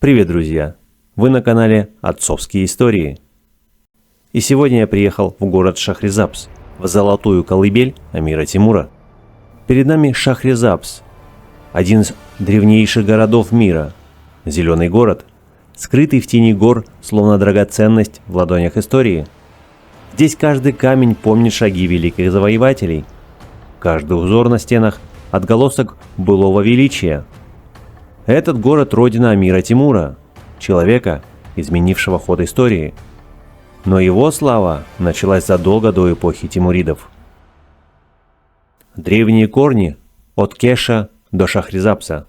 Привет, друзья! Вы на канале Отцовские истории. И сегодня я приехал в город Шахризабз, в золотую колыбель Амира Тимура. Перед нами Шахризабз, один из древнейших городов мира. Зеленый город, скрытый в тени гор, словно драгоценность в ладонях истории. Здесь каждый камень помнит шаги великих завоевателей. Каждый узор на стенах – отголосок былого величия. Этот город – родина Амира Тимура, человека, изменившего ход истории. Но его слава началась задолго до эпохи тимуридов. Древние корни от Кеша до Шахризабза.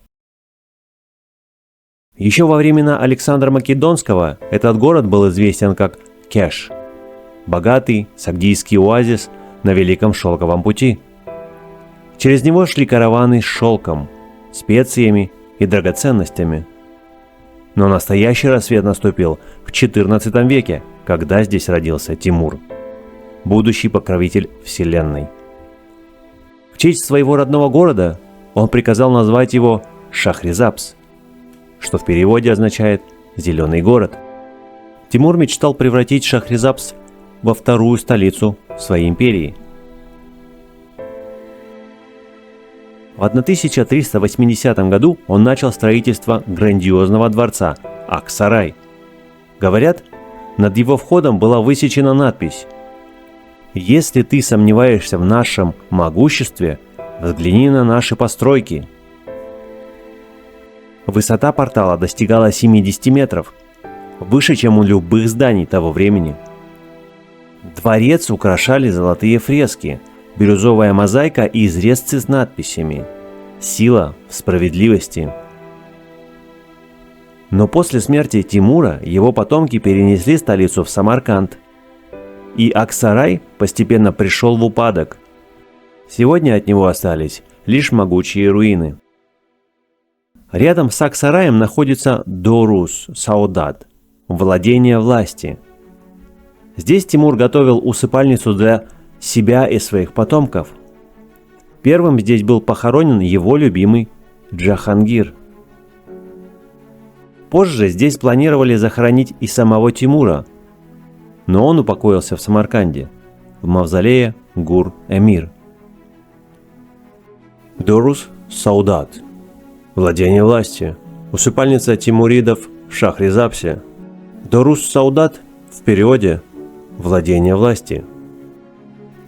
Еще во времена Александра Македонского этот город был известен как Кеш – богатый сагдийский оазис на Великом Шелковом пути. Через него шли караваны с шелком, специями и драгоценностями. Но настоящий рассвет наступил в XIV веке, когда здесь родился Тимур, будущий покровитель Вселенной. В честь своего родного города он приказал назвать его Шахризабз, что в переводе означает «зеленый город». Тимур мечтал превратить Шахризабз во вторую столицу своей империи. В 1380 году он начал строительство грандиозного дворца Ак-Сарай. Говорят, над его входом была высечена надпись: «Если ты сомневаешься в нашем могуществе, взгляни на наши постройки». Высота портала достигала 70 метров, выше, чем у любых зданий того времени. Дворец украшали золотые фрески, бирюзовая мозаика и изрезцы с надписями «Сила в справедливости». Но после смерти Тимура его потомки перенесли столицу в Самарканд, и Ак-Сарай постепенно пришел в упадок. Сегодня от него остались лишь могучие руины. Рядом с Ак-Сараем находится Дорус-Саудат – владение власти. Здесь Тимур готовил усыпальницу для себя и своих потомков. Первым здесь был похоронен его любимый Джахангир. Позже здесь планировали захоронить и самого Тимура, но он упокоился в Самарканде, в мавзолее Гур-Эмир. Дорус-Саудат – владение власти, усыпальница тимуридов в Шахризабзе. Дорус-Саудат в переводе «владение власти».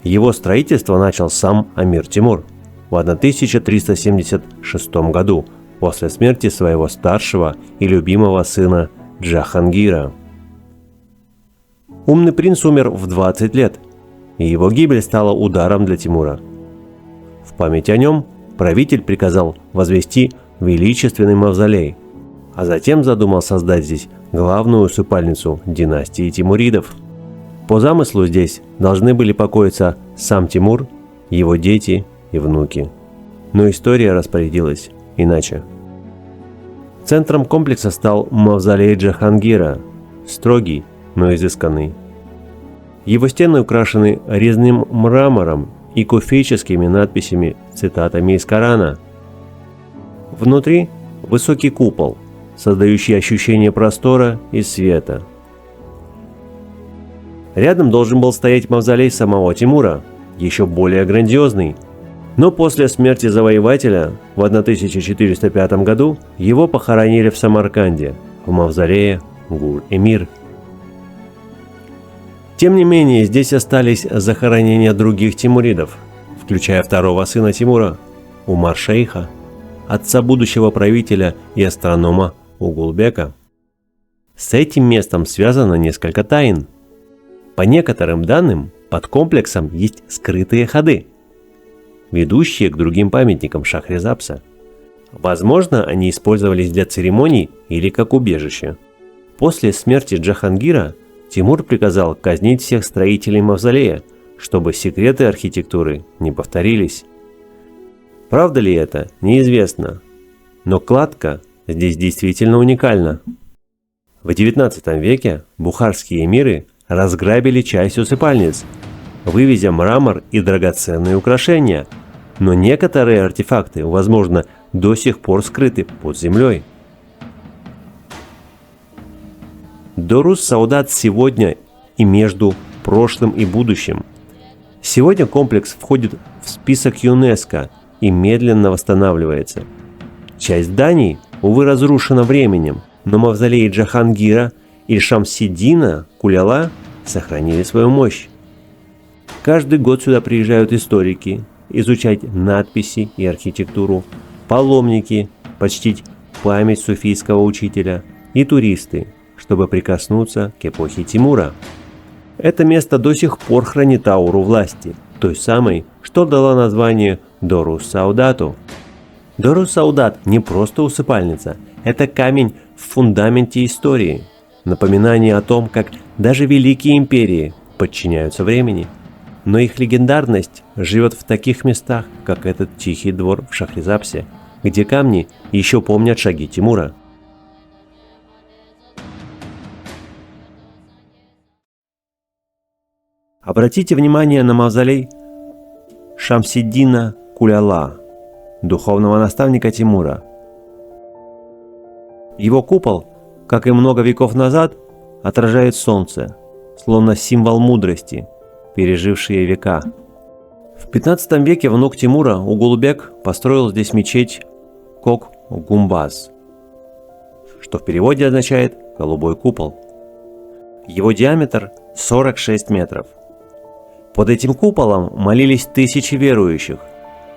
Его строительство начал сам Амир Тимур в 1376 году, после смерти своего старшего и любимого сына Джахангира. Умный принц умер в 20 лет, и его гибель стала ударом для Тимура. В память о нем правитель приказал возвести величественный мавзолей, а затем задумал создать здесь главную усыпальницу династии тимуридов. По замыслу здесь должны были покоиться сам Тимур, его дети и внуки. Но история распорядилась иначе. Центром комплекса стал мавзолей Джахангира, строгий, но изысканный. Его стены украшены резным мрамором и куфейческими надписями, цитатами из Корана. Внутри высокий купол, создающий ощущение простора и света. Рядом должен был стоять мавзолей самого Тимура, еще более грандиозный. Но после смерти завоевателя в 1405 году его похоронили в Самарканде, в мавзолее Гур-Эмир. Тем не менее, здесь остались захоронения других тимуридов, включая второго сына Тимура, Умар-Шейха, отца будущего правителя и астронома Угулбека. С этим местом связано несколько тайн. По некоторым данным, под комплексом есть скрытые ходы, ведущие к другим памятникам Шахризабза. Возможно, они использовались для церемоний или как убежище. После смерти Джахангира Тимур приказал казнить всех строителей мавзолея, чтобы секреты архитектуры не повторились. Правда ли это, неизвестно, но кладка здесь действительно уникальна. В XIX веке бухарские эмиры разграбили часть усыпальниц, вывезя мрамор и драгоценные украшения, но некоторые артефакты, возможно, до сих пор скрыты под землей. Дорус Саудат сегодня и между прошлым и будущим. Сегодня комплекс входит в список ЮНЕСКО и медленно восстанавливается. Часть зданий, увы, разрушена временем, но мавзолеи Джахангира и Шамсиддина Куляла сохранили свою мощь. Каждый год сюда приезжают историки изучать надписи и архитектуру, паломники почтить память суфийского учителя и туристы, чтобы прикоснуться к эпохе Тимура. Это место до сих пор хранит ауру власти, той самой, что дала название Дорус Саудату. Дорус Саудат не просто усыпальница, это камень в фундаменте истории, напоминание о том, как даже великие империи подчиняются времени. Но их легендарность живет в таких местах, как этот тихий двор в Шахризабсе, где камни еще помнят шаги Тимура. Обратите внимание на мавзолей Шамсиддина Куляла, духовного наставника Тимура. Его купол, как и много веков назад, отражает солнце, словно символ мудрости, пережившие века. В 15 веке внук Тимура Угулбек построил здесь мечеть Кок-Гумбаз, что в переводе означает «голубой купол». Его диаметр 46 метров. Под этим куполом молились тысячи верующих,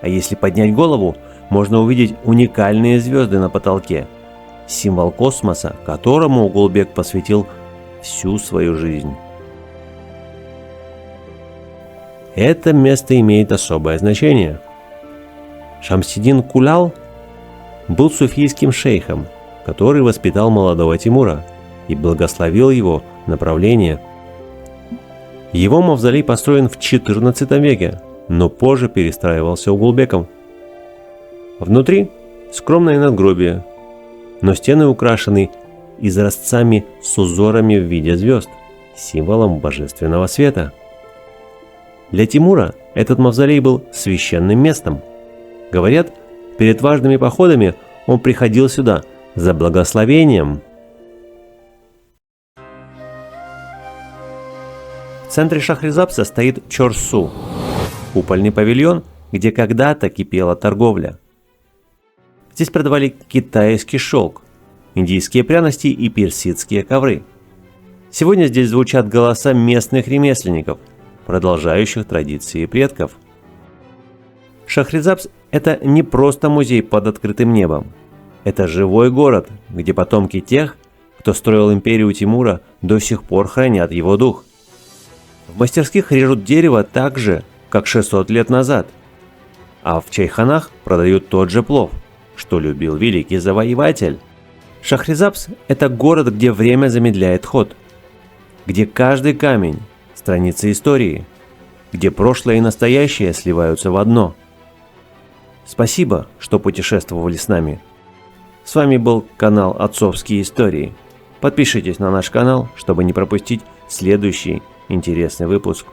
а если поднять голову, можно увидеть уникальные звезды на потолке, символ космоса, которому Угулбек посвятил всю свою жизнь. Это место имеет особое значение. Шамсиддин Кулял был суфийским шейхом, который воспитал молодого Тимура и благословил его направление. Его мавзолей построен в XIV веке, но позже перестраивался Угулбеком. Внутри скромное надгробие, но стены украшены изразцами с узорами в виде звезд, символом божественного света. Для Тимура этот мавзолей был священным местом. Говорят, перед важными походами он приходил сюда за благословением. В центре Шахризабса стоит Чорсу, купольный павильон, где когда-то кипела торговля. Здесь продавали китайский шелк, индийские пряности и персидские ковры. Сегодня здесь звучат голоса местных ремесленников, продолжающих традиции предков. Шахризабс – это не просто музей под открытым небом. Это живой город, где потомки тех, кто строил империю Тимура, до сих пор хранят его дух. В мастерских режут дерево так же, как 600 лет назад. А в чайханах продают тот же плов, что любил великий завоеватель. Шахризабс – это город, где время замедляет ход, где каждый камень – страницы истории, где прошлое и настоящее сливаются в одно. Спасибо, что путешествовали с нами. С вами был канал Отцовские истории. Подпишитесь на наш канал, чтобы не пропустить следующий интересный выпуск.